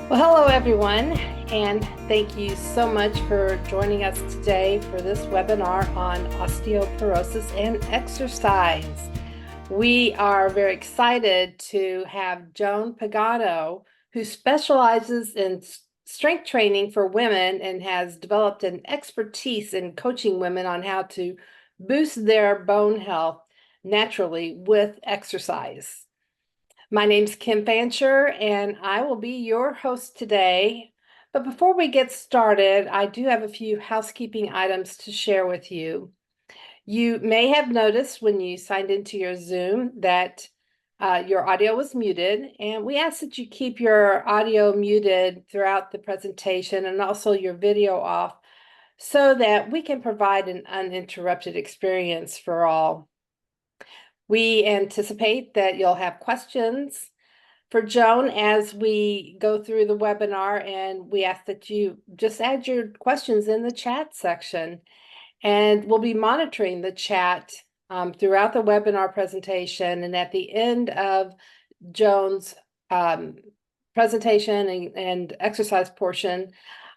Well, hello everyone, and thank you so much for joining us today for this webinar on osteoporosis and exercise. We are very excited to have Joan Pagano, who specializes in strength training for women and has developed an expertise in coaching women on how to boost their bone health naturally with exercise. My name's Kim Fancher, and I will be your host today. But before we get started, I do have a few housekeeping items to share with you. You may have noticed when you signed into your Zoom that your audio was muted, and we ask that you keep your audio muted throughout the presentation and also your video off so that we can provide an uninterrupted experience for all. We anticipate that you'll have questions for Joan as we go through the webinar, and we ask that you just add your questions in the chat section. And we'll be monitoring the chat throughout the webinar presentation. And at the end of Joan's presentation and exercise portion,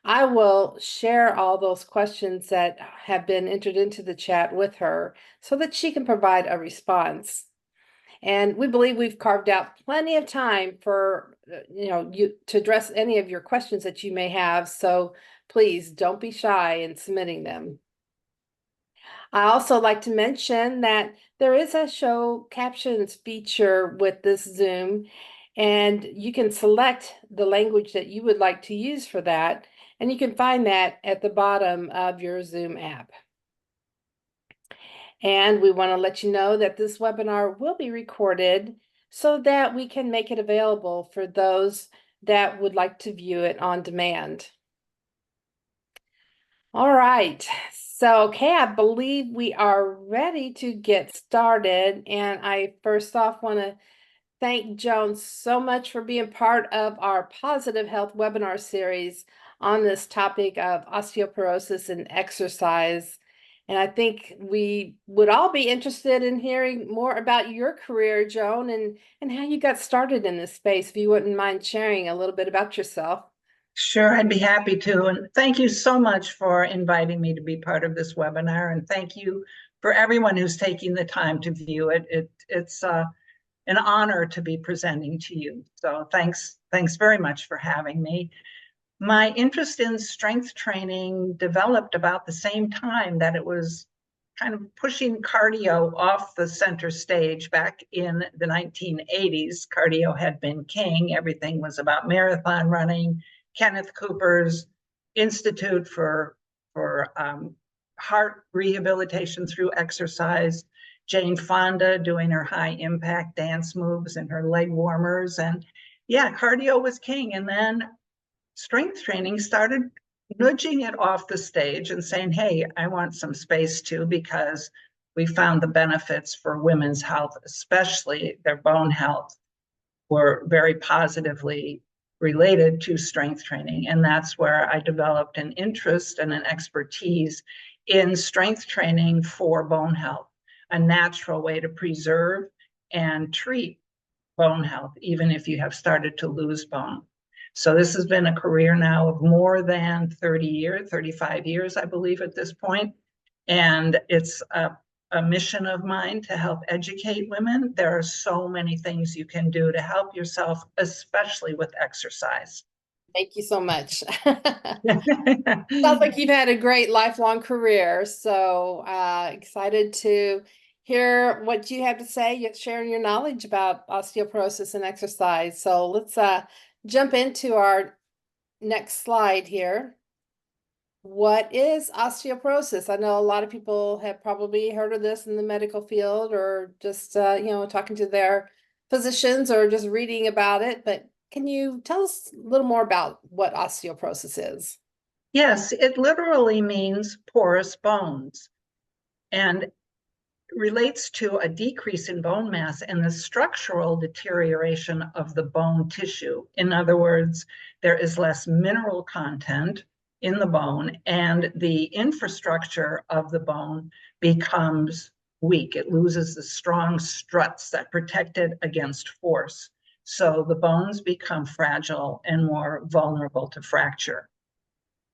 I will share all those questions that have been entered into the chat with her so that she can provide a response. And we believe we've carved out plenty of time for you to address any of your questions that you may have. So please don't be shy in submitting them. I also like to mention that there is a show captions feature with this Zoom, and you can select the language that you would like to use for that, and you can find that at the bottom of your Zoom app. And we want to let you know that this webinar will be recorded so that we can make it available for those that would like to view it on demand. All right, so okay, I believe we are ready to get started. And I first off want to thank Joan so much for being part of our Positive Health webinar series on this topic of osteoporosis and exercise. And I think we would all be interested in hearing more about your career, Joan, and how you got started in this space. If you wouldn't mind sharing a little bit about yourself. Sure, I'd be happy to. And thank you so much for inviting me to be part of this webinar. And thank you for everyone who's taking the time to view it. It's an honor to be presenting to you. So thanks very much for having me. My interest in strength training developed about the same time that it was kind of pushing cardio off the center stage back in the 1980s. Cardio had been king. Everything was about marathon running. Kenneth Cooper's Institute for Heart Rehabilitation Through Exercise, Jane Fonda doing her high impact dance moves and her leg warmers. And yeah, cardio was king. And then strength training started nudging it off the stage and saying, hey, I want some space too, because we found the benefits for women's health, especially their bone health, were very positively related to strength training. And that's where I developed an interest and an expertise in strength training for bone health, a natural way to preserve and treat bone health, even if you have started to lose bone. So this has been a career now of more than 30 years, 35 years, I believe at this point. And it's a mission of mine to help educate women. There are so many things you can do to help yourself, especially with exercise. Thank you so much. Sounds like you've had a great lifelong career. So excited to hear what you have to say, sharing your knowledge about osteoporosis and exercise. So let's jump into our next slide here. What is osteoporosis? I know a lot of people have probably heard of this in the medical field or just, talking to their physicians or just reading about it. But can you tell us a little more about what osteoporosis is? Yes, it literally means porous bones and relates to a decrease in bone mass and the structural deterioration of the bone tissue. In other words, there is less mineral content in the bone and the infrastructure of the bone becomes weak. It loses the strong struts that protect it against force. So the bones become fragile and more vulnerable to fracture.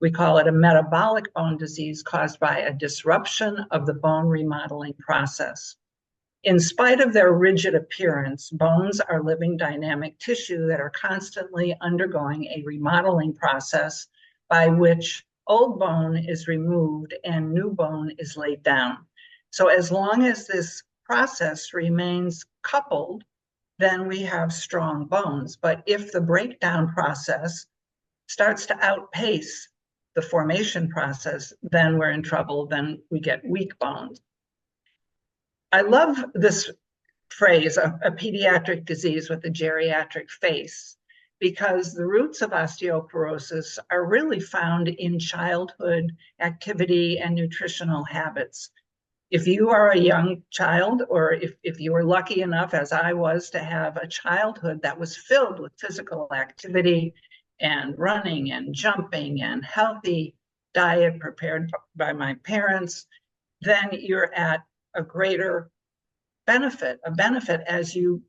We call it a metabolic bone disease caused by a disruption of the bone remodeling process. In spite of their rigid appearance, bones are living dynamic tissue that are constantly undergoing a remodeling process by which old bone is removed and new bone is laid down. So as long as this process remains coupled, then we have strong bones. But if the breakdown process starts to outpace the formation process, then we're in trouble, then we get weak bones. I love this phrase, a pediatric disease with a geriatric face, because the roots of osteoporosis are really found in childhood activity and nutritional habits. If you are a young child, or if you were lucky enough, as I was, to have a childhood that was filled with physical activity and running and jumping and healthy diet prepared by my parents, then you're at a greater benefit as you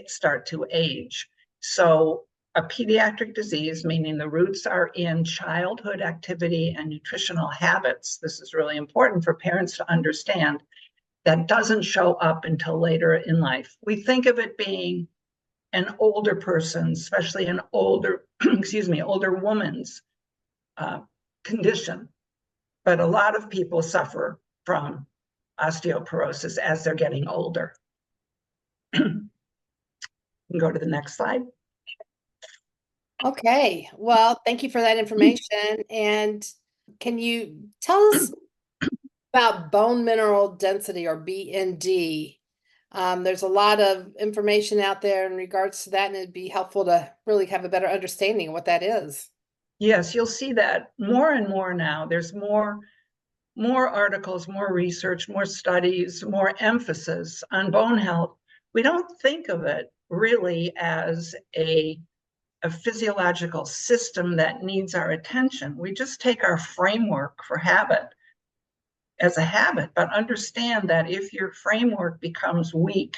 start to age. So a pediatric disease, meaning the roots are in childhood activity and nutritional habits. This is really important for parents to understand. That doesn't show up until later in life. We think of it being an older person, especially an older, older woman's condition. But a lot of people suffer from osteoporosis as they're getting older. Go to the next slide. Okay, well, thank you for that information. And can you tell us about bone mineral density, or BMD? There's a lot of information out there in regards to that, and it'd be helpful to really have a better understanding of what that is. Yes, you'll see that more and more now. There's more articles, more research, more studies, more emphasis on bone health. We don't think of it really as a physiological system that needs our attention. We just take our framework for habit as a habit, but understand that if your framework becomes weak,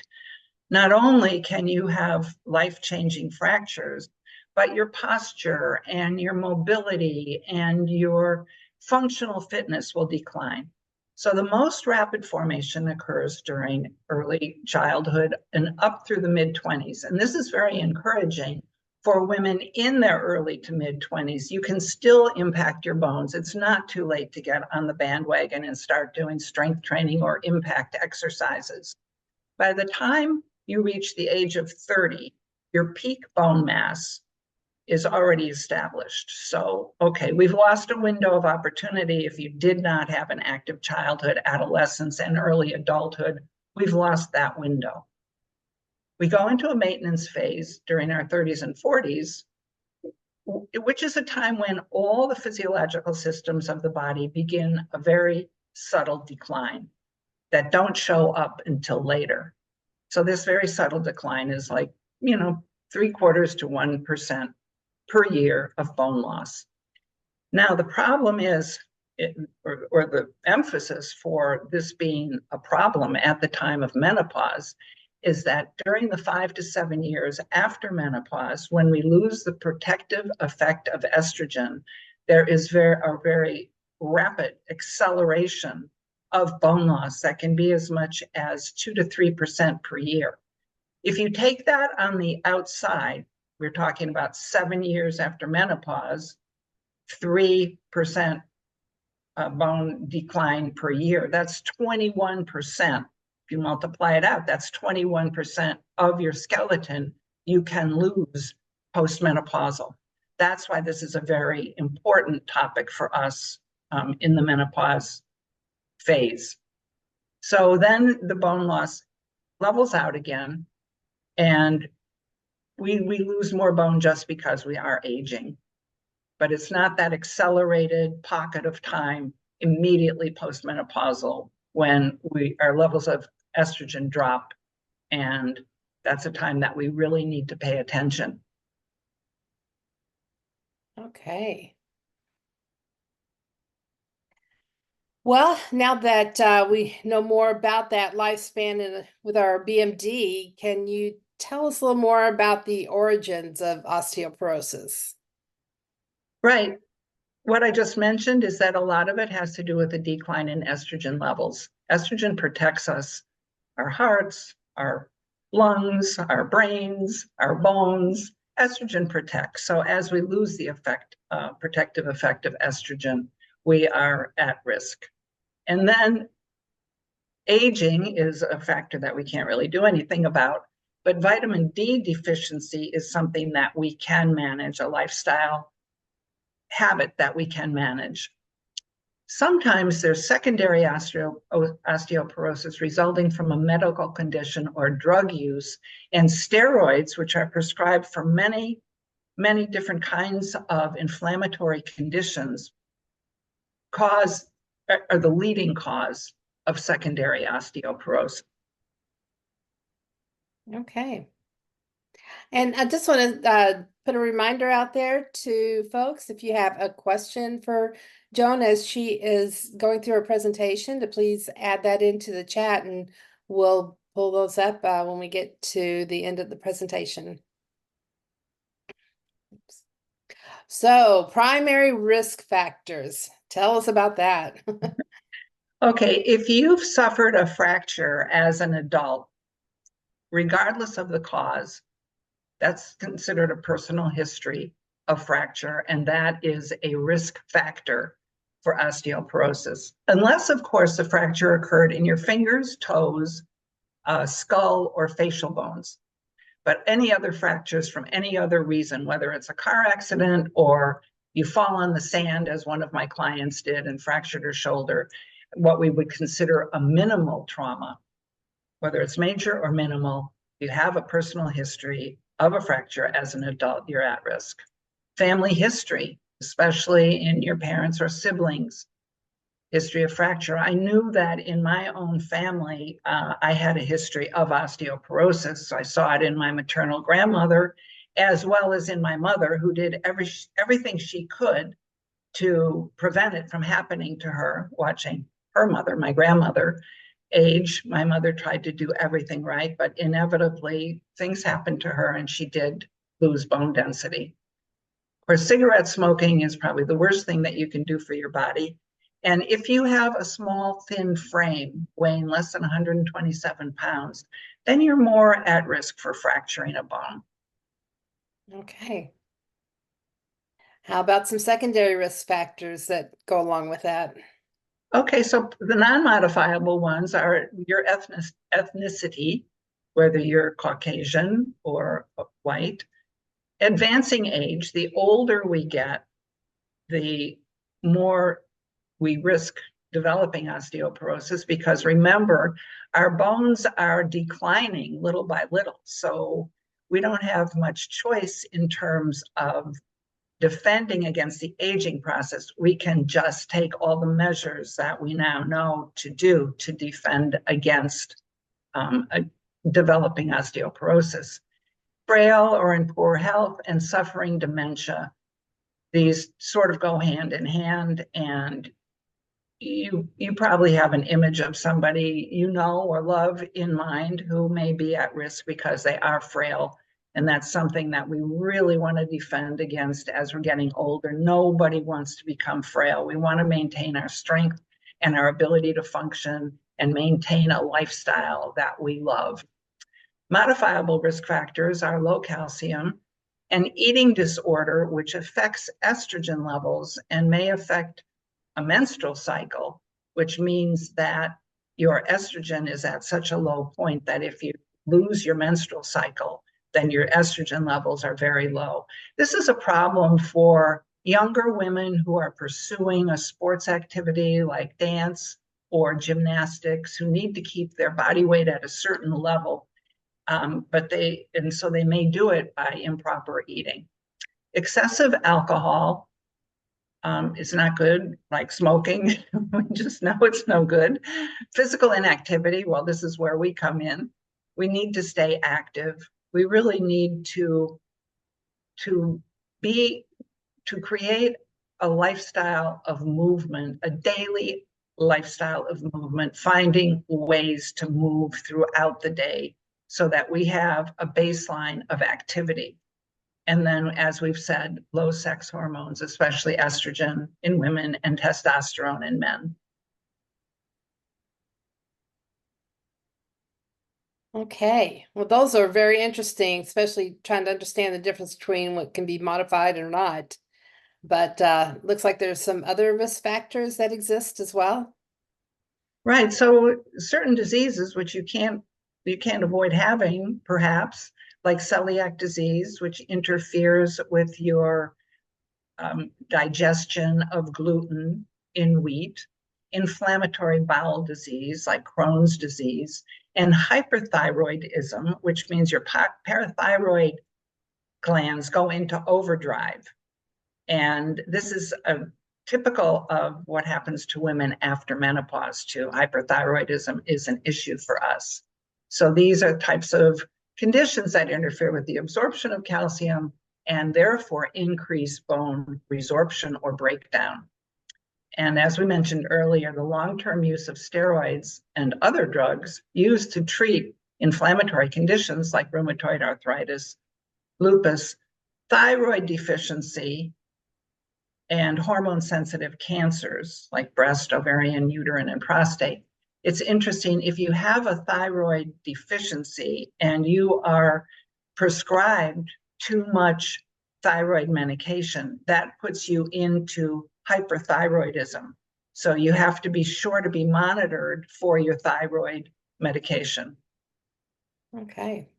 not only can you have life-changing fractures, but your posture and your mobility and your functional fitness will decline. So the most rapid formation occurs during early childhood and up through the mid-20s. And this is very encouraging for women in their early to mid-20s. You can still impact your bones. It's not too late to get on the bandwagon and start doing strength training or impact exercises. By the time you reach the age of 30, your peak bone mass is already established. So, okay, we've lost a window of opportunity. If you did not have an active childhood, adolescence, and early adulthood, we've lost that window. We go into a maintenance phase during our 30s and 40s, which is a time when all the physiological systems of the body begin a very subtle decline that don't show up until later. So this very subtle decline is like, 0.75% to 1% per year of bone loss. Now, the problem is, or the emphasis for this being a problem at the time of menopause, is that during the 5 to 7 years after menopause, when we lose the protective effect of estrogen, there is a very rapid acceleration of bone loss that can be as much as 2 to 3% per year. If you take that on the outside, we're talking about 7 years after menopause, 3% bone decline per year. That's 21%. If you multiply it out, that's 21% of your skeleton you can lose postmenopausal. That's why this is a very important topic for us in the menopause phase. So then the bone loss levels out again, and we lose more bone just because we are aging. But it's not that accelerated pocket of time immediately postmenopausal when our levels of estrogen drop, and that's a time that we really need to pay attention. Okay. Well, now that we know more about that lifespan with our BMD, can you tell us a little more about the origins of osteoporosis. Right. What I just mentioned is that a lot of it has to do with the decline in estrogen levels. Estrogen protects us, our hearts, our lungs, our brains, our bones. Estrogen protects. So as we lose the protective effect of estrogen, we are at risk. And then aging is a factor that we can't really do anything about, but vitamin D deficiency is something that we can manage, a lifestyle habit that we can manage. Sometimes there's secondary osteoporosis resulting from a medical condition or drug use, and steroids, which are prescribed for many, many different kinds of inflammatory conditions, are the leading cause of secondary osteoporosis. Okay. And I just want to put a reminder out there to folks, if you have a question for Joan as she is going through her presentation, to please add that into the chat and we'll pull those up when we get to the end of the presentation. Oops. So, primary risk factors. Tell us about that. Okay, if you've suffered a fracture as an adult, regardless of the cause, that's considered a personal history of fracture, and that is a risk factor for osteoporosis. Unless, of course, the fracture occurred in your fingers, toes, skull, or facial bones. But any other fractures from any other reason, whether it's a car accident or you fall on the sand, as one of my clients did and fractured her shoulder, what we would consider a minimal trauma, whether it's major or minimal, you have a personal history of a fracture as an adult, you're at risk. Family history, especially in your parents or siblings, history of fracture. I knew that in my own family, I had a history of osteoporosis. So I saw it in my maternal grandmother, as well as in my mother, who did everything she could to prevent it from happening to her, watching her mother, my grandmother, age. My mother tried to do everything right, but inevitably things happened to her and she did lose bone density. Of course, cigarette smoking is probably the worst thing that you can do for your body. And if you have a small, thin frame weighing less than 127 pounds, then you're more at risk for fracturing a bone. Okay. How about some secondary risk factors that go along with that? Okay, so the non-modifiable ones are your ethnicity, whether you're Caucasian or white, advancing age. The older we get, the more we risk developing osteoporosis, because remember, our bones are declining little by little. So we don't have much choice in terms of defending against the aging process. We can just take all the measures that we now know to do to defend against developing osteoporosis. Frail or in poor health and suffering dementia, these sort of go hand in hand, and you probably have an image of somebody you know or love in mind who may be at risk because they are frail. And that's something that we really want to defend against as we're getting older. Nobody wants to become frail. We want to maintain our strength and our ability to function and maintain a lifestyle that we love. Modifiable risk factors are low calcium and eating disorder, which affects estrogen levels and may affect a menstrual cycle, which means that your estrogen is at such a low point that if you lose your menstrual cycle, then your estrogen levels are very low. This is a problem for younger women who are pursuing a sports activity like dance or gymnastics, who need to keep their body weight at a certain level, so they may do it by improper eating. Excessive alcohol is not good, like smoking. We just know it's no good. Physical inactivity, well, this is where we come in. We need to stay active. We really need to create a lifestyle of movement, a daily lifestyle of movement, finding ways to move throughout the day so that we have a baseline of activity. And then, as we've said, low sex hormones, especially estrogen in women and testosterone in men. Okay, well, those are very interesting, especially trying to understand the difference between what can be modified or not. But looks like there's some other risk factors that exist as well. Right. So certain diseases which you can't avoid having, perhaps, like celiac disease, which interferes with your digestion of gluten in wheat, inflammatory bowel disease like Crohn's disease, and hyperthyroidism, which means your parathyroid glands go into overdrive. And this is typical of what happens to women after menopause too. Hyperthyroidism is an issue for us. So these are types of conditions that interfere with the absorption of calcium and therefore increase bone resorption or breakdown. And as we mentioned earlier, the long-term use of steroids and other drugs used to treat inflammatory conditions like rheumatoid arthritis, lupus, thyroid deficiency, and hormone-sensitive cancers like breast, ovarian, uterine, and prostate. It's interesting, if you have a thyroid deficiency and you are prescribed too much thyroid medication, that puts you into hyperthyroidism. So you have to be sure to be monitored for your thyroid medication. Okay.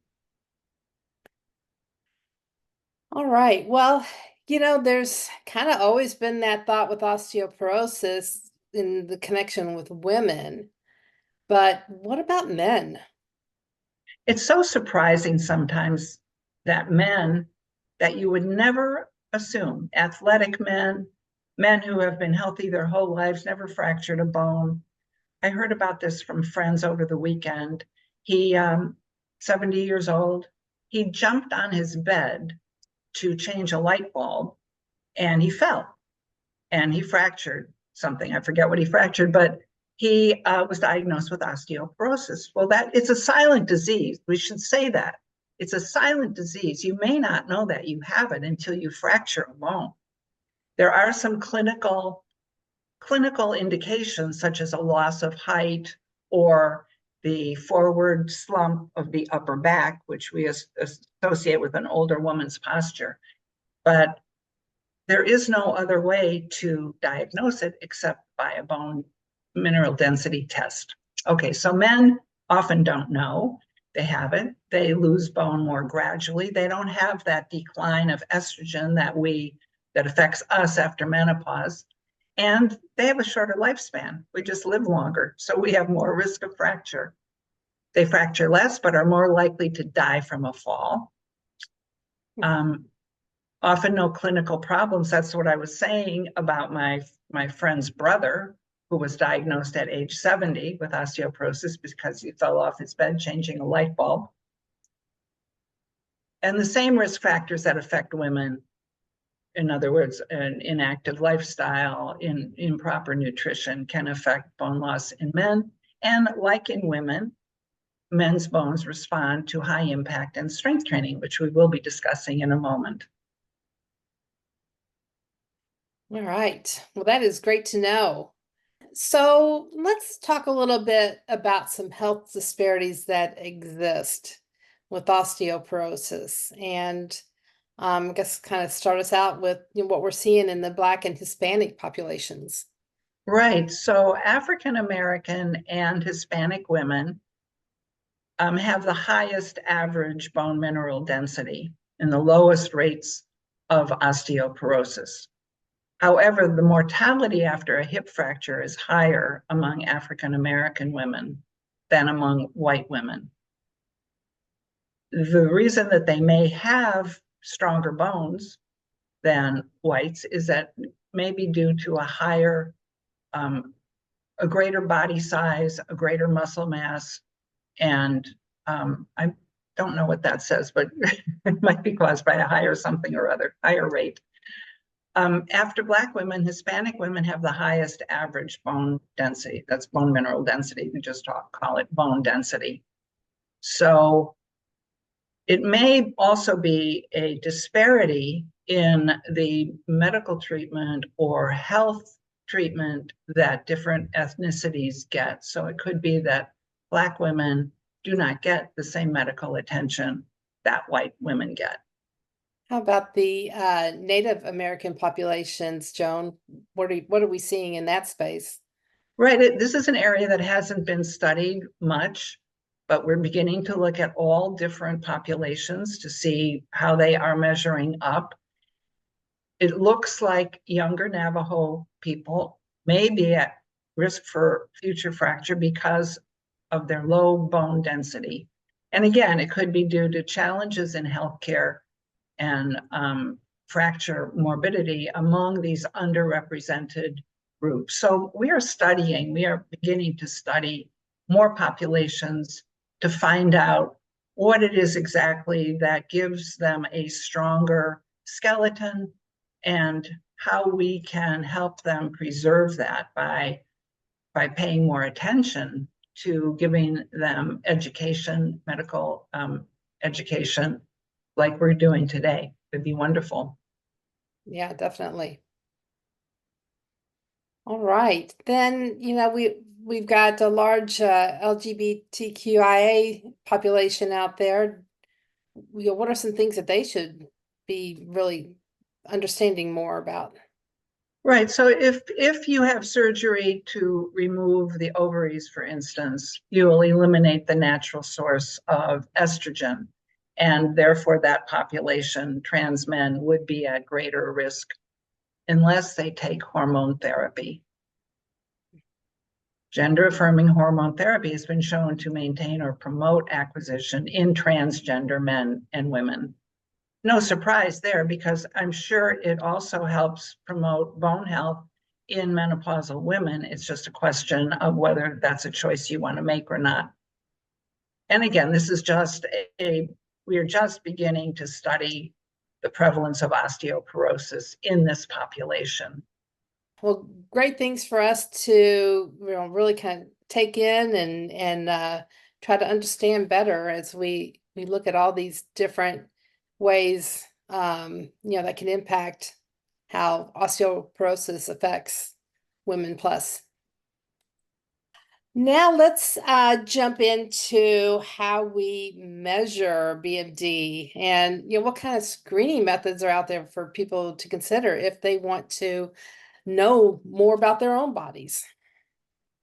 All right. Well, there's kind of always been that thought with osteoporosis in the connection with women, but what about men? It's so surprising sometimes that men that you would never assume, athletic men, men who have been healthy their whole lives, never fractured a bone. I heard about this from friends over the weekend. He, 70 years old, he jumped on his bed to change a light bulb and he fell and he fractured something. I forget what he fractured, but he was diagnosed with osteoporosis. Well, it's a silent disease. We should say that. It's a silent disease. You may not know that you have it until you fracture a bone. There are some clinical indications, such as a loss of height or the forward slump of the upper back, which we associate with an older woman's posture. But there is no other way to diagnose it except by a bone mineral density test. Okay, so men often don't know they have it. They lose bone more gradually. They don't have that decline of estrogen that affects us after menopause. And they have a shorter lifespan. We just live longer, so we have more risk of fracture. They fracture less, but are more likely to die from a fall. Often no clinical problems. That's what I was saying about my friend's brother, who was diagnosed at age 70 with osteoporosis because he fell off his bed changing a light bulb. And the same risk factors that affect women, in other words, an inactive lifestyle, improper nutrition, can affect bone loss in men. And like in women, men's bones respond to high impact and strength training, which we will be discussing in a moment. All right. Well, that is great to know. So let's talk a little bit about some health disparities that exist with osteoporosis. And I guess kind of start us out with what we're seeing in the Black and Hispanic populations. Right. So African American and Hispanic women have the highest average bone mineral density and the lowest rates of osteoporosis. However, the mortality after a hip fracture is higher among African American women than among white women. The reason that they may have stronger bones than whites is that maybe due to a greater body size, a greater muscle mass, and I don't know what that says, but it might be caused by a higher something or other, higher rate. After Black women, Hispanic women have the highest average bone density. That's bone mineral density. We just call it bone density. So It may also be a disparity in the medical treatment or health treatment that different ethnicities get. So it could be that Black women do not get the same medical attention that white women get. How about the Native American populations, Joan? What are we seeing in that space? Right. This is an area that hasn't been studied much, but we're beginning to look at all different populations to see how they are measuring up. It looks like younger Navajo people may be at risk for future fracture because of their low bone density. And again, it could be due to challenges in healthcare and fracture morbidity among these underrepresented groups. So we are beginning to study more populations to find out what it is exactly that gives them a stronger skeleton and how we can help them preserve that by paying more attention to giving them education, medical education, like we're doing today. It'd be wonderful. Yeah, definitely. All right. Then, we've got a large LGBTQIA population out there. What are some things that they should be really understanding more about? Right. So if you have surgery to remove the ovaries, for instance, you will eliminate the natural source of estrogen. And therefore, that population, trans men, would be at greater risk unless they take hormone therapy. Gender affirming hormone therapy has been shown to maintain or promote acquisition in transgender men and women. No surprise there, because I'm sure it also helps promote bone health in menopausal women. It's just a question of whether that's a choice you want to make or not. And again, this is just we are just beginning to study the prevalence of osteoporosis in this population. Well, great things for us to really kind of take in and try to understand better as we look at all these different ways that can impact how osteoporosis affects women plus. Now let's jump into how we measure BMD and what kind of screening methods are out there for people to consider if they want to know more about their own bodies.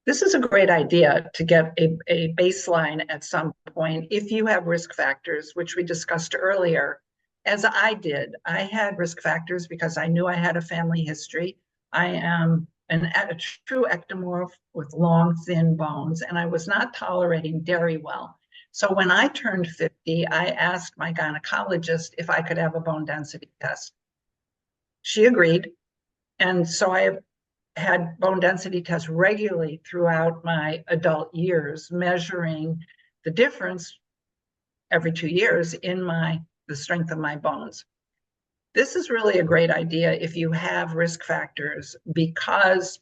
This is a great idea to get a baseline at some point if you have risk factors, which we discussed earlier. As I did, I had risk factors because I knew I had a family history. I am a true ectomorph with long, thin bones, and I was not tolerating dairy well. So when I turned 50, I asked my gynecologist if I could have a bone density test. She agreed. And so I had bone density tests regularly throughout my adult years, measuring the difference every 2 years in the strength of my bones. This is really a great idea if you have risk factors, because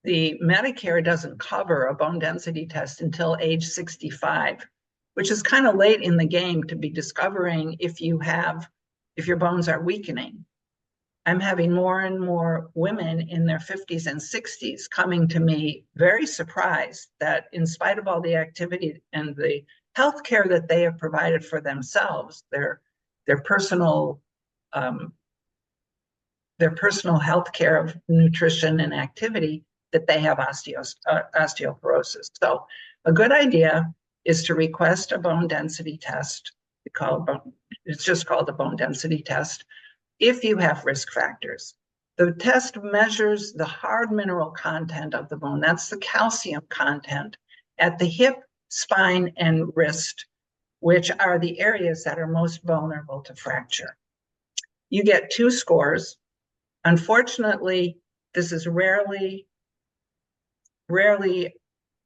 the Medicare doesn't cover a bone density test until age 65, which is kind of late in the game to be discovering if your bones are weakening. I'm having more and more women in their 50s and 60s coming to me very surprised that in spite of all the activity and the health care that they have provided for themselves, their personal health care of nutrition and activity, that they have osteoporosis. So a good idea is to request a bone density test. It's just called a bone density test. If you have risk factors, the test measures the hard mineral content of the bone. That's the calcium content at the hip, spine, and wrist, which are the areas that are most vulnerable to fracture. You get 2 scores. Unfortunately, this is rarely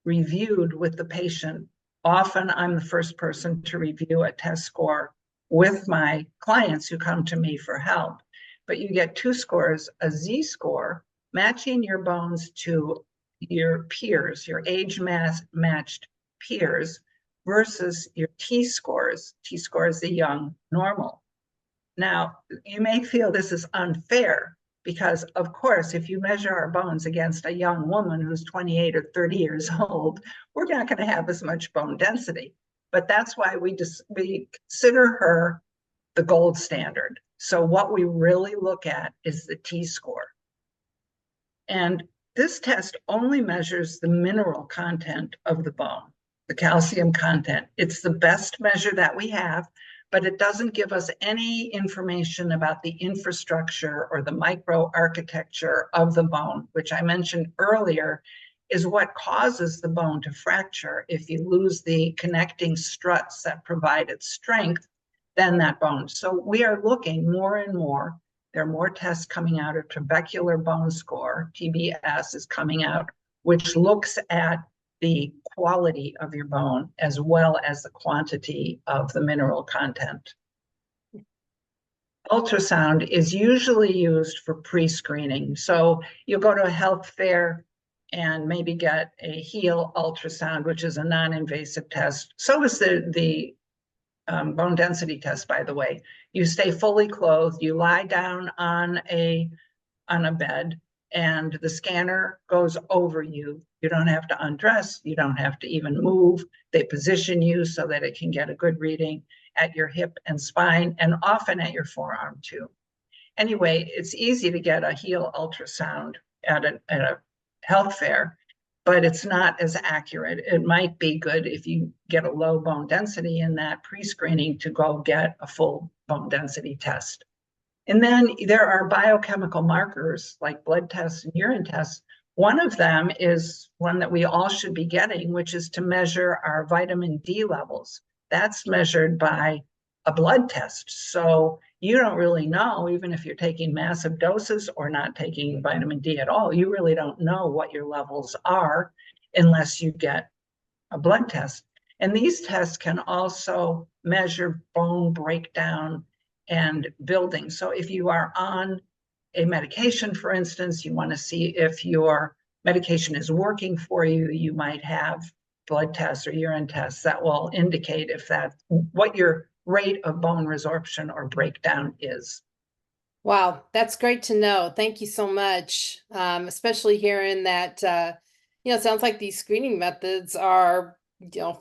reviewed with the patient. Often I'm the first person to review a test score with my clients who come to me for help. But you get 2 scores, a Z-score, matching your bones to your peers, your age matched peers, versus your T-scores. T-score is the young normal. Now, you may feel this is unfair because, of course, if you measure our bones against a young woman who's 28 or 30 years old, we're not going to have as much bone density. But that's why we consider her the gold standard. So what we really look at is the T-score. And this test only measures the mineral content of the bone, the calcium content. It's the best measure that we have, but it doesn't give us any information about the infrastructure or the microarchitecture of the bone, which I mentioned earlier is what causes the bone to fracture. If you lose the connecting struts that provide its strength, then that bone. So we are looking more and more. There are more tests coming out. Of trabecular bone score, TBS, is coming out, which looks at the quality of your bone as well as the quantity of the mineral content. Ultrasound is usually used for pre-screening. So you'll go to a health fair and maybe get a heel ultrasound, which is a non-invasive test. So is the bone density test, by the way. You stay fully clothed, you lie down on a bed, and the scanner goes over you. You don't have to undress, you don't have to even move. They position you so that it can get a good reading at your hip and spine, and often at your forearm too. Anyway, it's easy to get a heel ultrasound at a health fair, but it's not as accurate. It might be good if you get a low bone density in that pre-screening to go get a full bone density test. And then there are biochemical markers like blood tests and urine tests. One of them is one that we all should be getting, which is to measure our vitamin D levels. That's measured by a blood test. So you don't really know, even if you're taking massive doses or not taking vitamin D at all, you really don't know what your levels are unless you get a blood test. And these tests can also measure bone breakdown and building. So if you are on a medication, for instance, you want to see if your medication is working for you, you might have blood tests or urine tests that will indicate if that what your rate of bone resorption or breakdown is. Wow, that's great to know. Thank you so much. Especially hearing that, it sounds like these screening methods are,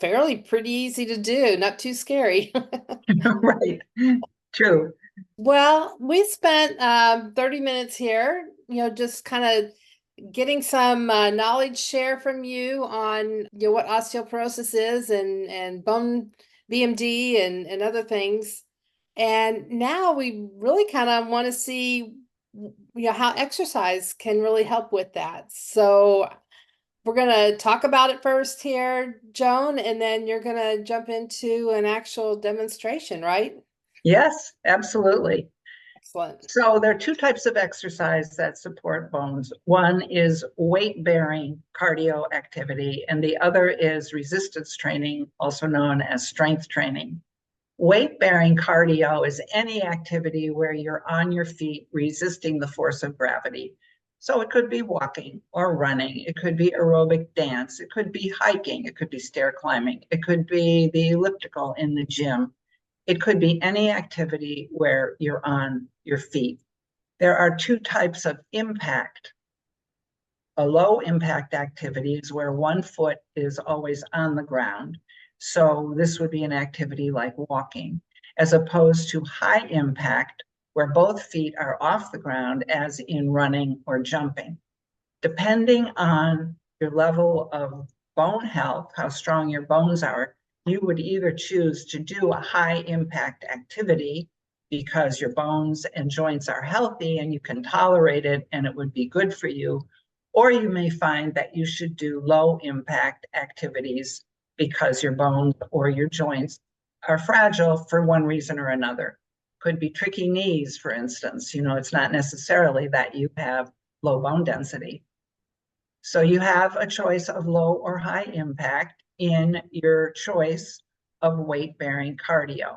fairly pretty easy to do, not too scary. Right, true. Well, we spent 30 minutes here, just kind of getting some knowledge share from you on what osteoporosis is and bone BMD and other things. And now we really kind of want to see how exercise can really help with that. So we're going to talk about it first here, Joan, and then you're going to jump into an actual demonstration, right? Yes, absolutely. Excellent. So there are two types of exercise that support bones. One is weight-bearing cardio activity, and the other is resistance training, also known as strength training. Weight-bearing cardio is any activity where you're on your feet resisting the force of gravity. So it could be walking or running, it could be aerobic dance, it could be hiking, it could be stair climbing, it could be the elliptical in the gym. It could be any activity where you're on your feet. There are two types of impact. A low impact activity is where one foot is always on the ground. So this would be an activity like walking, as opposed to high impact, where both feet are off the ground, as in running or jumping. Depending on your level of bone health, how strong your bones are, you would either choose to do a high impact activity because your bones and joints are healthy and you can tolerate it and it would be good for you, or you may find that you should do low impact activities because your bones or your joints are fragile for one reason or another. Could be tricky knees, for instance. It's not necessarily that you have low bone density. So you have a choice of low or high impact in your choice of weight-bearing cardio.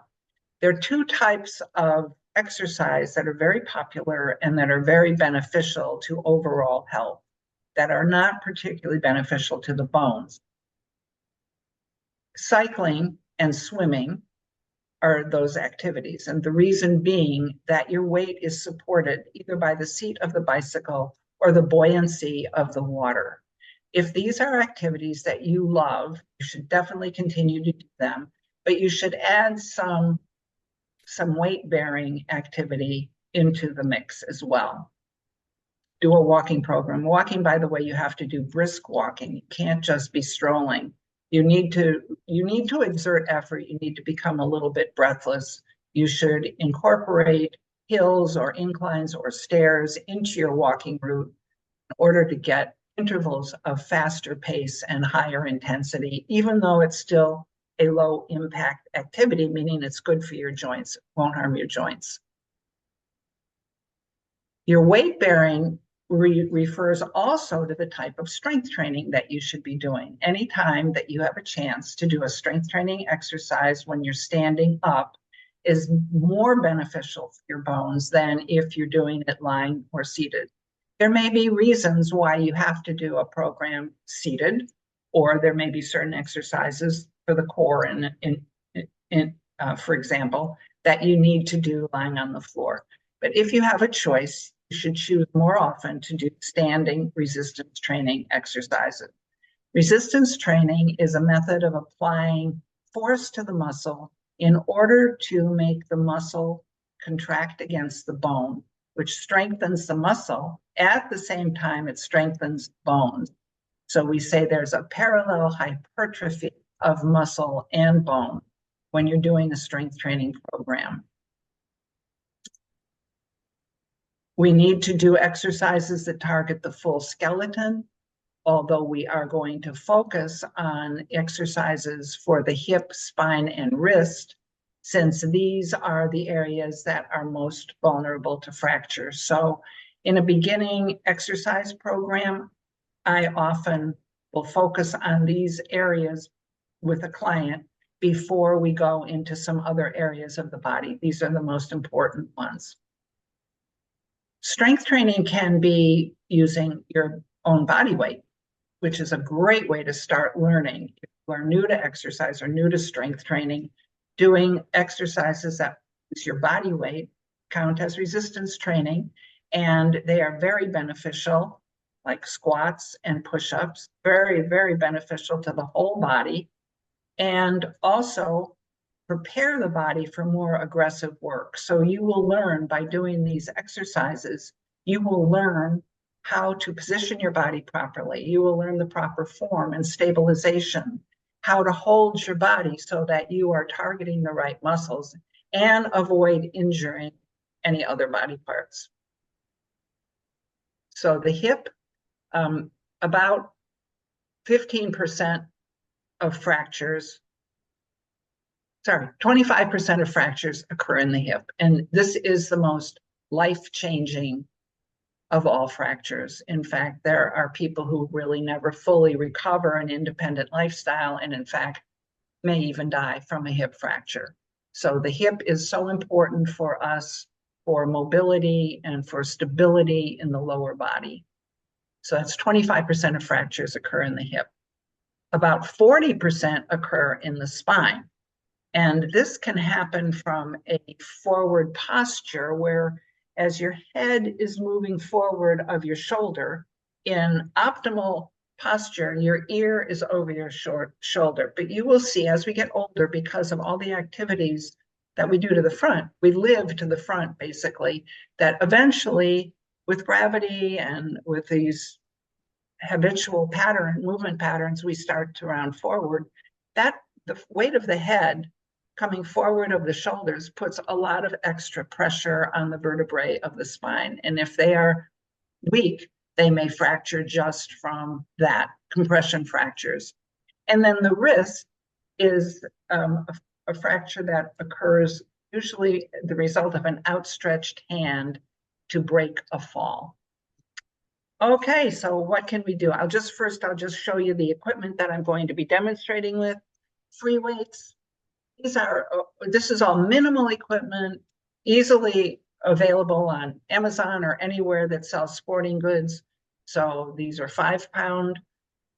There are two types of exercise that are very popular and that are very beneficial to overall health, that are not particularly beneficial to the bones. cycling and swimming are those activities. And the reason being that your weight is supported either by the seat of the bicycle or the buoyancy of the water. If these are activities that you love, you should definitely continue to do them, but you should add some weight-bearing activity into the mix as well. Do a walking program. Walking, by the way, you have to do brisk walking. You can't just be strolling. You need to exert effort. You need to become a little bit breathless. You should incorporate hills or inclines or stairs into your walking route in order to get intervals of faster pace and higher intensity, even though it's still a low impact activity, meaning it's good for your joints, won't harm your joints. Your weight bearing refers also to the type of strength training that you should be doing. Anytime that you have a chance to do a strength training exercise when you're standing up is more beneficial for your bones than if you're doing it lying or seated. There may be reasons why you have to do a program seated, or there may be certain exercises for the core, for example, that you need to do lying on the floor. But if you have a choice, you should choose more often to do standing resistance training exercises. Resistance training is a method of applying force to the muscle in order to make the muscle contract against the bone, which strengthens the muscle. At the same time, it strengthens bones. So we say there's a parallel hypertrophy of muscle and bone when you're doing a strength training program. We need to do exercises that target the full skeleton, although we are going to focus on exercises for the hip, spine, and wrist, since these are the areas that are most vulnerable to fracture. So in a beginning exercise program, I often will focus on these areas with a client before we go into some other areas of the body. These are the most important ones. Strength training can be using your own body weight, which is a great way to start learning. If you are new to exercise or new to strength training, doing exercises that use your body weight count as resistance training, and they are very beneficial, like squats and push-ups, very, very beneficial to the whole body, and also prepare the body for more aggressive work. So you will learn by doing these exercises, you will learn how to position your body properly. You will learn the proper form and stabilization, how to hold your body so that you are targeting the right muscles and avoid injuring any other body parts. So the hip, about 15% of fractures, 25% of fractures occur in the hip. And this is the most life-changing of all fractures. In fact, there are people who really never fully recover an independent lifestyle, and in fact, may even die from a hip fracture. So the hip is so important for us for mobility and for stability in the lower body. So that's 25% of fractures occur in the hip. About 40% occur in the spine. And this can happen from a forward posture where as your head is moving forward of your shoulder, in optimal posture, your ear is over your shoulder. But you will see as we get older, because of all the activities that we do to the front, we live to the front basically, that eventually with gravity and with these habitual movement patterns, we start to round forward. That the weight of the head coming forward of the shoulders puts a lot of extra pressure on the vertebrae of the spine. And if they are weak, they may fracture just from that, compression fractures. And then the wrist is a fracture that occurs usually the result of an outstretched hand to break a fall. Okay, so what can we do? I'll just show you the equipment that I'm going to be demonstrating with. Free weights. This is all minimal equipment, easily available on Amazon or anywhere that sells sporting goods. So these are 5-pound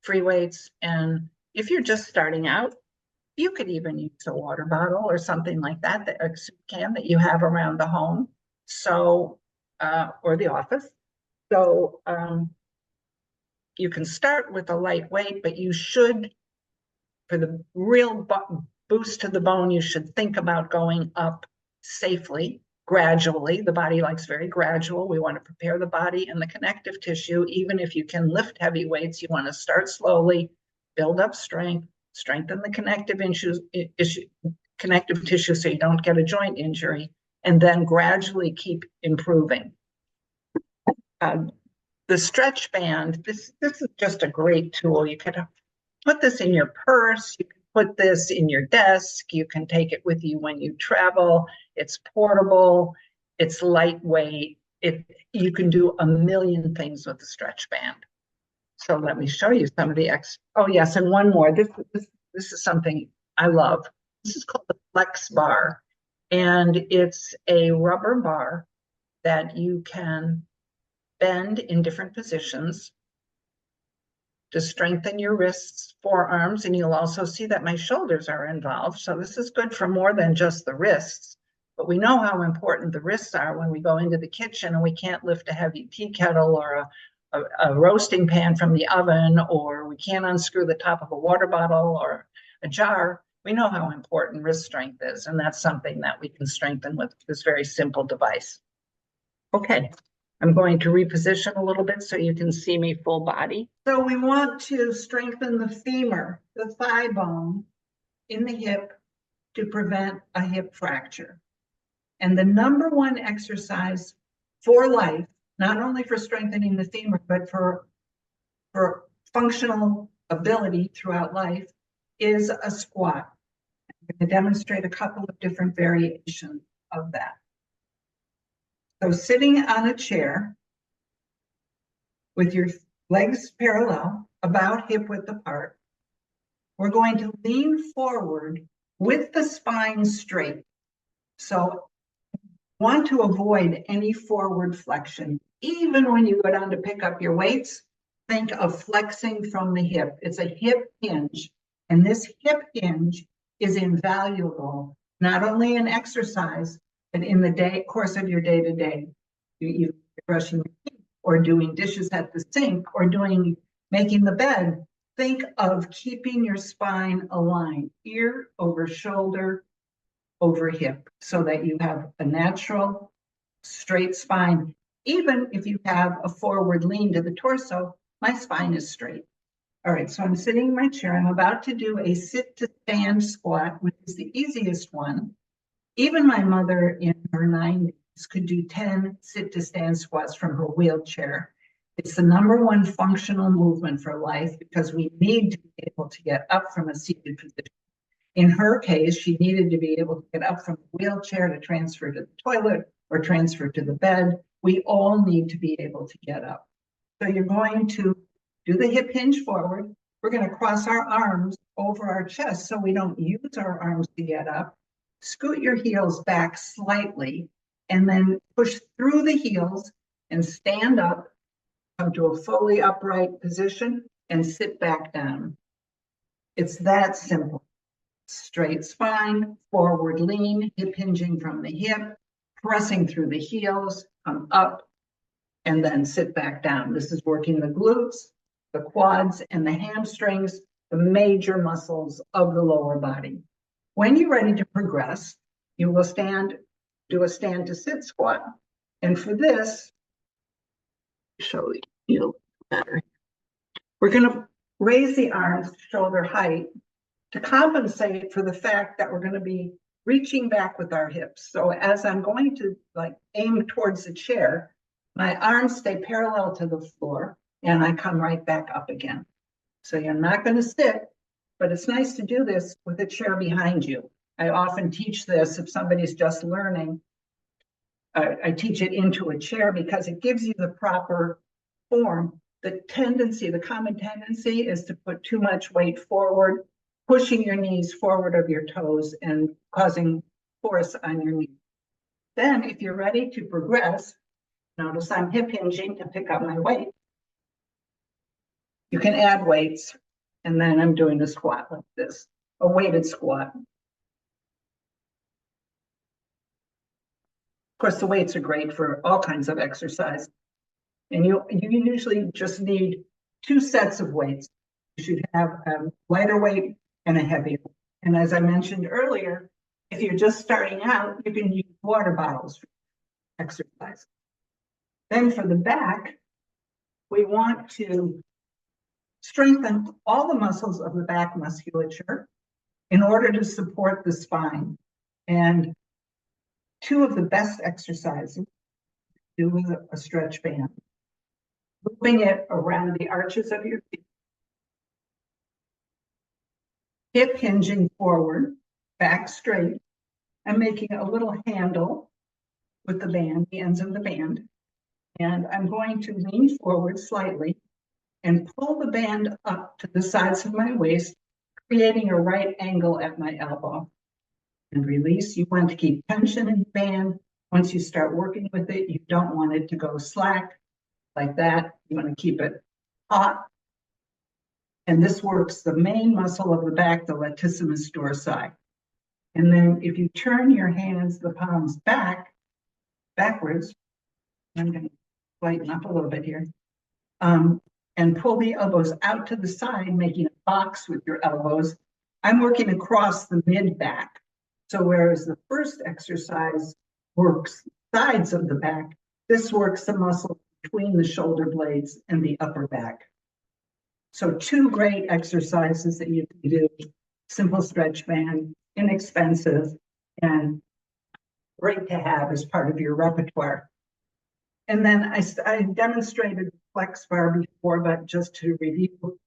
free weights. And if you're just starting out, You could even use a water bottle or something like that, a soup can that you have around the home. So, or the office. So you can start with a lightweight, but you should, for the real boost to the bone, you should think about going up safely, gradually. The body likes very gradual. We want to prepare the body and the connective tissue. Even if you can lift heavy weights, you want to start slowly, build up strength, strengthen the connective tissue so you don't get a joint injury, and then gradually keep improving. The stretch band, this is just a great tool. You could put this in your purse, you can put this in your desk, you can take it with you when you travel. It's portable, it's lightweight, you can do a million things with the stretch band. So let me show you some of the oh yes, and one more. This is something I love. This is called the Flex Bar, and it's a rubber bar that you can bend in different positions to strengthen your wrists, forearms, and you'll also see that my shoulders are involved. So this is good for more than just the wrists, but we know how important the wrists are when we go into the kitchen and we can't lift a heavy tea kettle or a roasting pan from the oven, or we can't unscrew the top of a water bottle or a jar. We know how important wrist strength is, and that's something that we can strengthen with this very simple device. Okay. I'm going to reposition a little bit so you can see me full body. So we want to strengthen the femur, the thigh bone in the hip to prevent a hip fracture. And the number one exercise for life, not only for strengthening the femur, but for functional ability throughout life, is a squat. I'm going to demonstrate a couple of different variations of that. So sitting on a chair with your legs parallel, about hip width apart, we're going to lean forward with the spine straight. So want to avoid any forward flexion. Even when you go down to pick up your weights, think of flexing from the hip. It's a hip hinge, and this hip hinge is invaluable, not only in exercise, but in the course of your day-to-day. You're brushing your teeth or doing dishes at the sink or making the bed. Think of keeping your spine aligned, ear over shoulder over hip, so that you have a natural straight spine. Even if you have a forward lean to the torso, my spine is straight. All right, so I'm sitting in my chair. I'm about to do a sit to stand squat, which is the easiest one. Even my mother in her 90s could do 10 sit to stand squats from her wheelchair. It's the number one functional movement for life because we need to be able to get up from a seated position. In her case, she needed to be able to get up from the wheelchair to transfer to the toilet or transfer to the bed. We all need to be able to get up. So you're going to do the hip hinge forward. We're going to cross our arms over our chest so we don't use our arms to get up. Scoot your heels back slightly and then push through the heels and stand up, come to a fully upright position and sit back down. It's that simple. Straight spine, forward lean, hip hinging from the hip, pressing through the heels, come up, and then sit back down. This is working the glutes, the quads, and the hamstrings, the major muscles of the lower body. When you're ready to progress, you will do a stand to sit squat. And for this, show you better. We're going to raise the arms to shoulder height to compensate for the fact that we're going to be reaching back with our hips. So as I'm going to aim towards the chair, my arms stay parallel to the floor and I come right back up again. So you're not going to sit, but it's nice to do this with a chair behind you. I often teach this if somebody's just learning. I teach it into a chair because it gives you the proper form. The common tendency is to put too much weight forward, pushing your knees forward of your toes and causing force on your knees. Then if you're ready to progress, notice I'm hip hinging to pick up my weight. You can add weights, and then I'm doing a squat like this. a weighted squat. Of course, the weights are great for all kinds of exercise. And you usually just need 2 sets of weights. You should have a lighter weight and a heavier. And as I mentioned earlier, if you're just starting out, you can use water bottles for exercise. Then for the back, we want to strengthen all the muscles of the back musculature in order to support the spine. And 2 of the best exercises do with a stretch band. Moving it around the arches of your feet, hip hinging forward, back straight, and making a little handle with the band, the ends of the band. And I'm going to lean forward slightly and pull the band up to the sides of my waist, creating a right angle at my elbow. And release. You want to keep tension in the band. Once you start working with it, you don't want it to go slack like that. You want to keep it taut. And this works the main muscle of the back, the latissimus dorsi. And then if you turn your hands, the palms backwards, I'm going to lighten up a little bit here, and pull the elbows out to the side, making a box with your elbows. I'm working across the mid-back. So whereas the first exercise works sides of the back, this works the muscle between the shoulder blades and the upper back. So 2 great exercises that you can do, simple stretch band, inexpensive, and great to have as part of your repertoire. And then I demonstrated flex bar before, but just to review,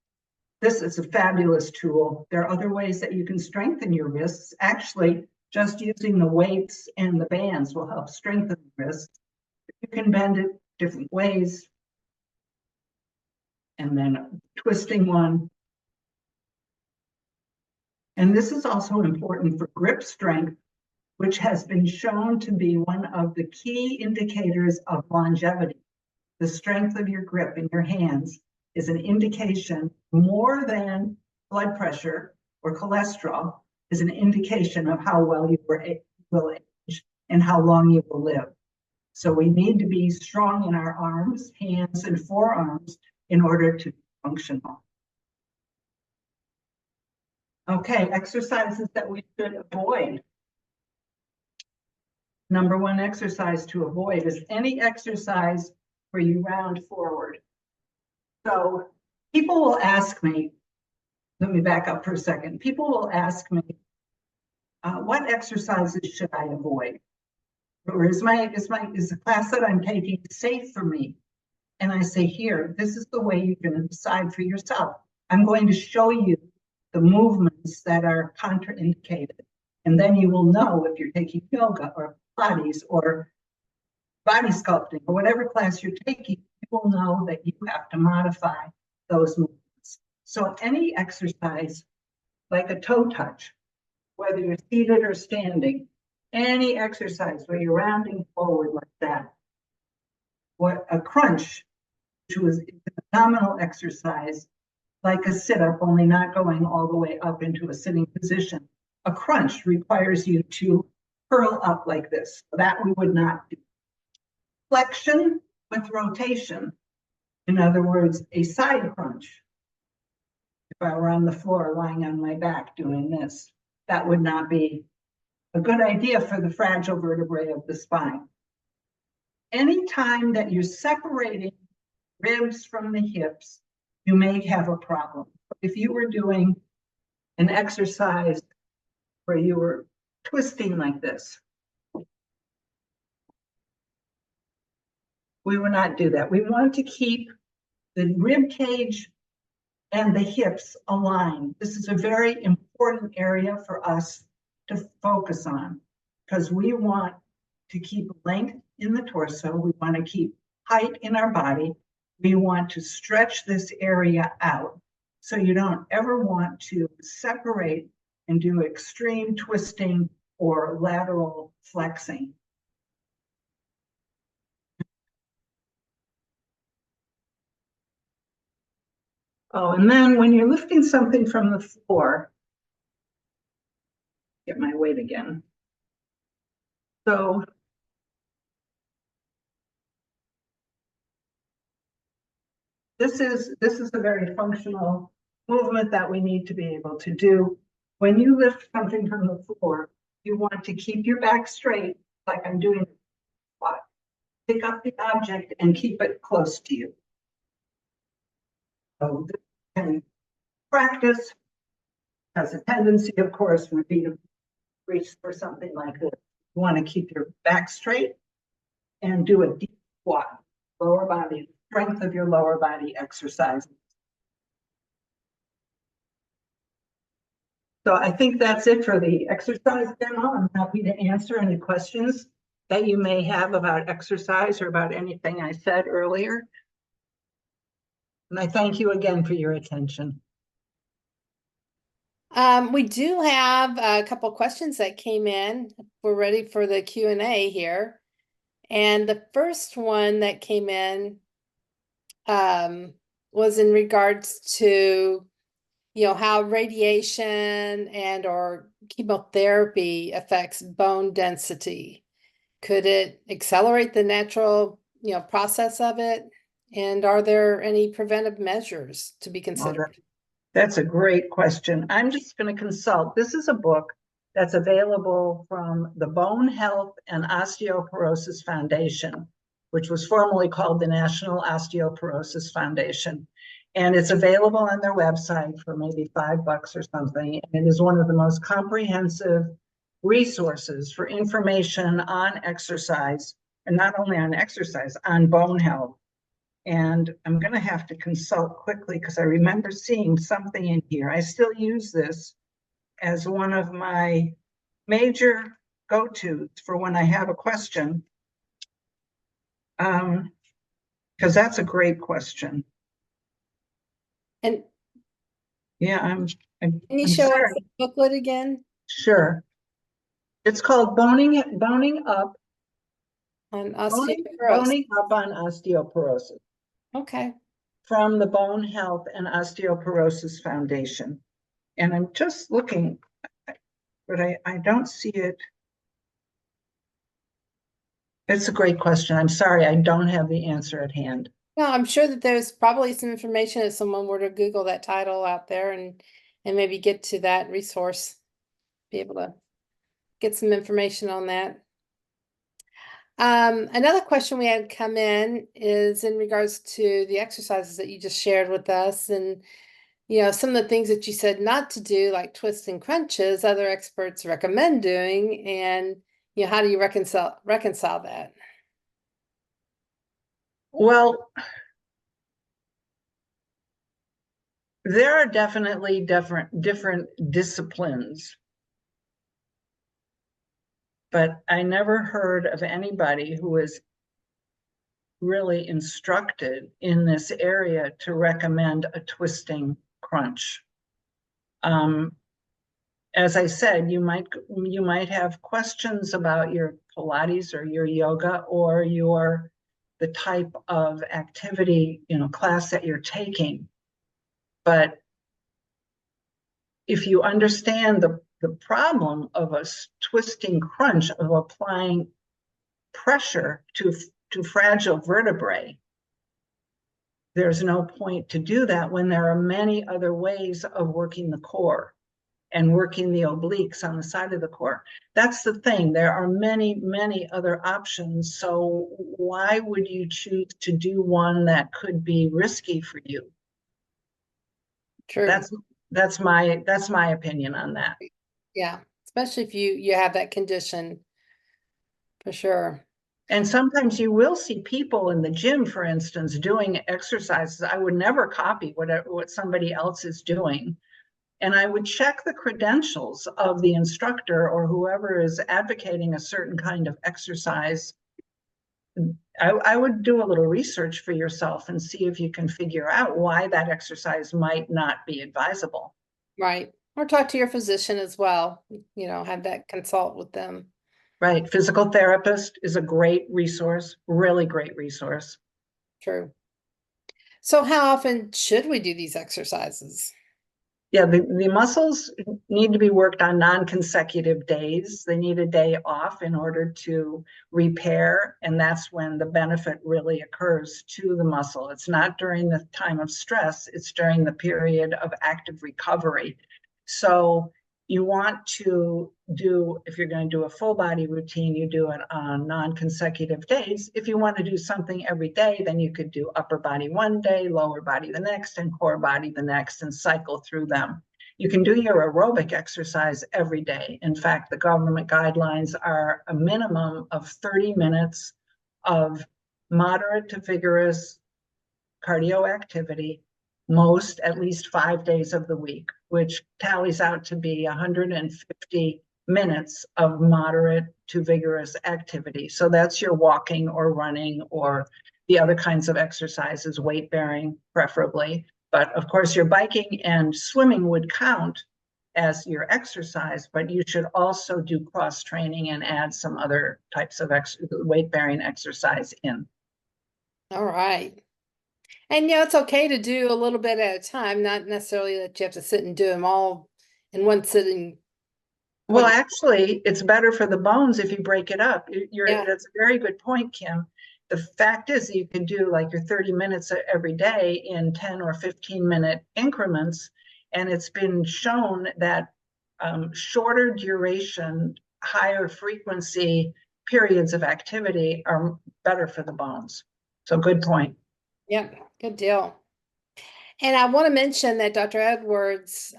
this is a fabulous tool. There are other ways that you can strengthen your wrists. Actually, just using the weights and the bands will help strengthen the wrists. You can bend it different ways. And then twisting one. And this is also important for grip strength, which has been shown to be one of the key indicators of longevity. The strength of your grip in your hands is an indication more than blood pressure or cholesterol, is an indication of how well you will age and how long you will live. So we need to be strong in our arms, hands, and forearms in order to be functional. Okay, exercises that we should avoid. Number 1 exercise to avoid is any exercise where you round forward. So people will ask me, let me back up for a second. People will ask me, what exercises should I avoid? Or is the class that I'm taking safe for me? And I say, here, this is the way you're going to decide for yourself. I'm going to show you the movements that are contraindicated. And then you will know if you're taking yoga or Pilates or body sculpting or whatever class you're taking, you will know that you have to modify those movements. So any exercise, like a toe touch, whether you're seated or standing, any exercise where you're rounding forward like that, what a crunch, which was an abdominal exercise, like a sit-up, only not going all the way up into a sitting position. A crunch requires you to curl up like this. That we would not do. Flexion with rotation. In other words, a side crunch. If I were on the floor lying on my back doing this, that would not be a good idea for the fragile vertebrae of the spine. Anytime that you're separating ribs from the hips, you may have a problem. If you were doing an exercise where you were twisting like this, we will not do that. We want to keep the rib cage and the hips aligned. This is a very important area for us to focus on because we want to keep length in the torso. We want to keep height in our body. We want to stretch this area out. So you don't ever want to separate and do extreme twisting or lateral flexing. Oh, and then when you're lifting something from the floor, get my weight again. So this is a very functional movement that we need to be able to do. When you lift something from the floor, you want to keep your back straight, like I'm doing. Pick up the object and keep it close to you. So this kind of practice has a tendency, of course, would be to reach for something like this. You want to keep your back straight and do a deep squat, lower body, strength of your lower body exercise. So I think that's it for the exercise demo. I'm happy to answer any questions that you may have about exercise or about anything I said earlier. And I thank you again for your attention. We do have a couple questions that came in. We're ready for the Q&A here. And the first one that came in was in regards to, how radiation and or chemotherapy affects bone density. Could it accelerate the natural, process of it? And are there any preventive measures to be considered? That's a great question. I'm just going to consult. This is a book that's available from the Bone Health and Osteoporosis Foundation, which was formerly called the National Osteoporosis Foundation. And it's available on their website for maybe $5 or something. And it is one of the most comprehensive resources for information on exercise, and not only on exercise, on bone health. And I'm going to have to consult quickly because I remember seeing something in here. I still use this as one of my major go-tos for when I have a question. Because that's a great question. And yeah, can you show us the booklet again? Sure. It's called Boning Up On osteoporosis. Boning Up on Osteoporosis. Okay. From the Bone Health and Osteoporosis Foundation. And I'm just looking, but I don't see it. It's a great question. I'm sorry, I don't have the answer at hand. No, I'm sure that there's probably some information if someone were to Google that title out there and maybe get to that resource, be able to get some information on that. Another question we had come in is in regards to the exercises that you just shared with us, and some of the things that you said not to do, like twists and crunches, other experts recommend doing, and how do you reconcile that? Well, there are definitely different disciplines, but I never heard of anybody who was really instructed in this area to recommend a twisting crunch. As I said, you might have questions about your Pilates or your yoga or the type of activity, class that you're taking. But if you understand the problem of a twisting crunch, of applying pressure to fragile vertebrae, there's no point to do that when there are many other ways of working the core and working the obliques on the side of the core. That's the thing. There are many, many other options. So why would you choose to do one that could be risky for you? True. That's my opinion on that. Yeah, especially if you have that condition, for sure. And sometimes you will see people in the gym, for instance, doing exercises. I would never copy what somebody else is doing. And I would check the credentials of the instructor or whoever is advocating a certain kind of exercise. I would do a little research for yourself and see if you can figure out why that exercise might not be advisable. Right. Or talk to your physician as well, have that consult with them. Right. Physical therapist is a great resource, really great resource. True. So how often should we do these exercises? Yeah, the muscles need to be worked on non-consecutive days. They need a day off in order to repair, and that's when the benefit really occurs to the muscle. It's not during the time of stress, it's during the period of active recovery. So you want to do, if you're going to do a full body routine, you do it on non-consecutive days. If you want to do something every day, then you could do upper body one day, lower body the next, and core body the next, and cycle through them. You can do your aerobic exercise every day. In fact, the government guidelines are a minimum of 30 minutes of moderate to vigorous cardio activity, most at least 5 days of the week, which tallies out to be 150 minutes of moderate to vigorous activity. So that's your walking or running or the other kinds of exercises, weight bearing preferably. But of course, your biking and swimming would count as your exercise, but you should also do cross training and add some other types of weight bearing exercise in. All right. And it's okay to do a little bit at a time, not necessarily that you have to sit and do them all in one sitting. Well, actually, it's better for the bones if you break it up. That's a very good point, Kim. The fact is, you can do like your 30 minutes every day in 10 or 15-minute increments. And it's been shown that shorter duration, higher frequency periods of activity are better for the bones. So good point. Yep, good deal. And I want to mention that Dr. Edwards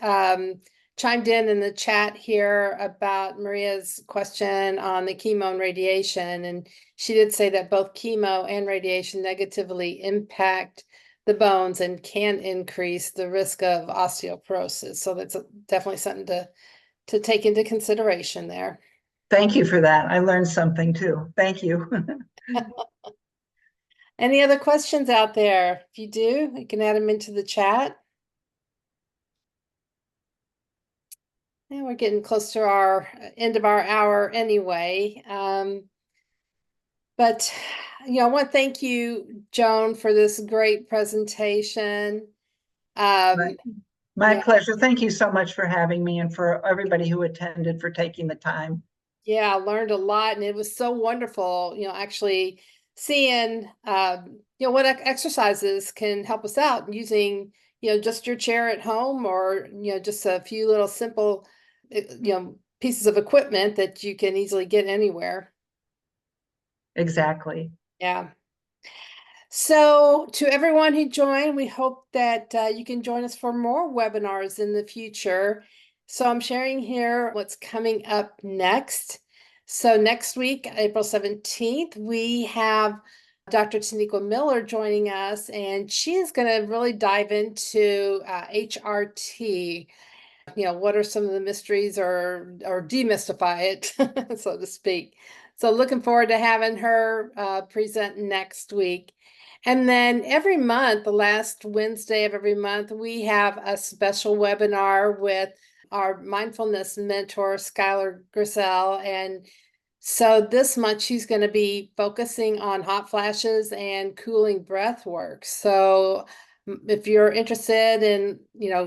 chimed in the chat here about Maria's question on the chemo and radiation. And she did say that both chemo and radiation negatively impact the bones and can increase the risk of osteoporosis. So that's definitely something to take into consideration there. Thank you for that. I learned something too. Thank you. Any other questions out there? If you do, you can add them into the chat. And we're getting close to our end of our hour anyway. But I want to thank you, Joan, for this great presentation. My pleasure. Thank you so much for having me, and for everybody who attended for taking the time. Yeah, I learned a lot, and it was so wonderful, actually seeing, what exercises can help us out using, just your chair at home, or, just a few little simple, pieces of equipment that you can easily get anywhere. Exactly. Yeah. So to everyone who joined, we hope that you can join us for more webinars in the future. So I'm sharing here what's coming up next. So next week, April 17th, we have Dr. Taniqua Miller joining us, and she is going to really dive into HRT. What are some of the mysteries, or demystify it, so to speak. So looking forward to having her present next week. And then every month, the last Wednesday of every month, we have a special webinar with our mindfulness mentor, Skylar Grisell. And so this month, she's going to be focusing on hot flashes and cooling breath work. So if you're interested in,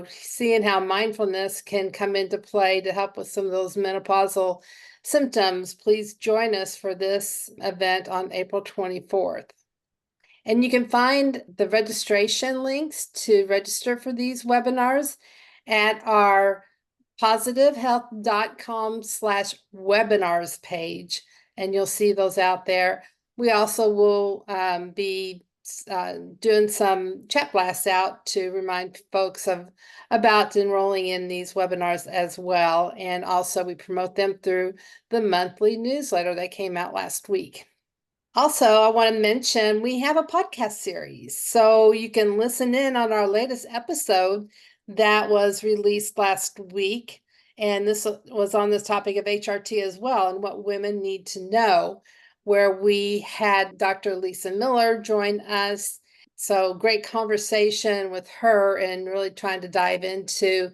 seeing how mindfulness can come into play to help with some of those menopausal symptoms, please join us for this event on April 24th. And you can find the registration links to register for these webinars at our positivehealth.com/webinars page, and you'll see those out there. We also will be doing some chat blasts out to remind folks about enrolling in these webinars as well. And also we promote them through the monthly newsletter that came out last week. Also, I want to mention we have a podcast series, so you can listen in on our latest episode that was released last week. And this was on this topic of HRT as well, and what women need to know, where we had Dr. Lisa Miller join us. So great conversation with her, and really trying to dive into,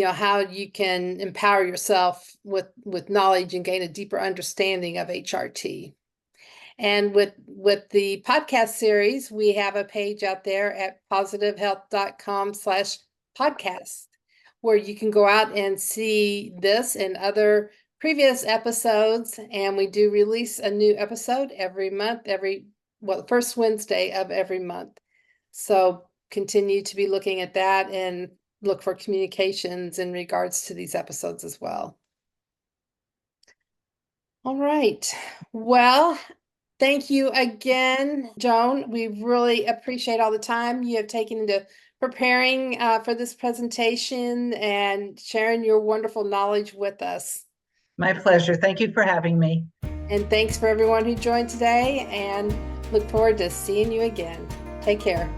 how you can empower yourself with knowledge and gain a deeper understanding of HRT. And with the podcast series, we have a page out there at positivehealth.com/podcast, where you can go out and see this and other previous episodes. And we do release a new episode every month, first Wednesday of every month. So continue to be looking at that and look for communications in regards to these episodes as well. All right. Well, thank you again, Joan. We really appreciate all the time you have taken into preparing for this presentation and sharing your wonderful knowledge with us. My pleasure. Thank you for having me. And thanks for everyone who joined today, and look forward to seeing you again. Take care.